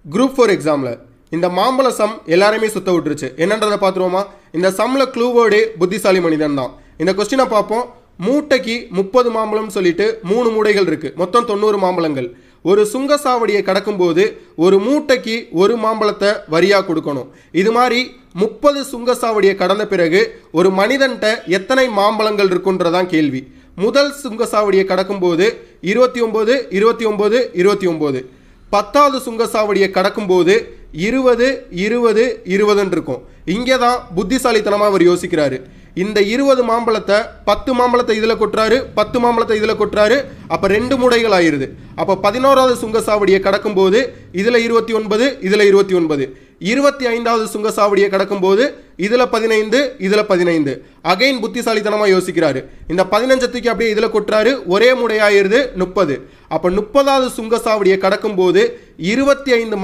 Group 4 எக்ஸாமில் இந்த மாம்பழ சம் எல்லாருமே சுத்த விட்டுருச்சு. என்னன்றதை பார்த்துருவோமா? இந்த சம்மில் க்ளூ வேர்டே புத்திசாலி மனிதன் தான். இந்த கொஸ்டினை பார்ப்போம். மூட்டைக்கு 30 மாம்பழம் சொல்லிட்டு 3 மூடைகள் இருக்குது. மொத்தம் 90 மாம்பழங்கள். ஒரு சுங்கசாவடியை கடக்கும்போது ஒரு மூட்டைக்கு ஒரு மாம்பழத்தை வரியாக கொடுக்கணும். இது மாதிரி 30 சுங்கசாவடியை கடந்த பிறகு ஒரு மனிதன்கிட்ட எத்தனை மாம்பழங்கள் இருக்குன்றதான் கேள்வி. முதல் சுங்கசாவடியை கடக்கும்போது 29 29 29. 10வது சுங்கசாவடியை கடக்கும்போது 20 20 20 இருக்கும். இங்கே தான் புத்திசாலித்தனமாக அவர் யோசிக்கிறாரு. இந்த 20 மாம்பழத்தை 10 மாம்பழத்தை இதில் கொட்டுறாரு, 10 மாம்பழத்தை இதில் கொட்டுறாரு. அப்போ 2 மூடைகள் ஆயிடுது. அப்போ 11வது சுங்கசாவடியை கடக்கும்போது இதில் 29 இதில் 29. 25வது சுங்கசாவடியை கடக்கும்போது இதில் 15 இதில் 15. அகைன் புத்திசாலித்தனமாக யோசிக்கிறாரு. இந்த 15 தூக்கி அப்படியே இதில் கொட்டுறாரு, ஒரே மூடையாயிருது 30. அப்போ 30வது சுங்கசாவடியை கடக்கும்போது 25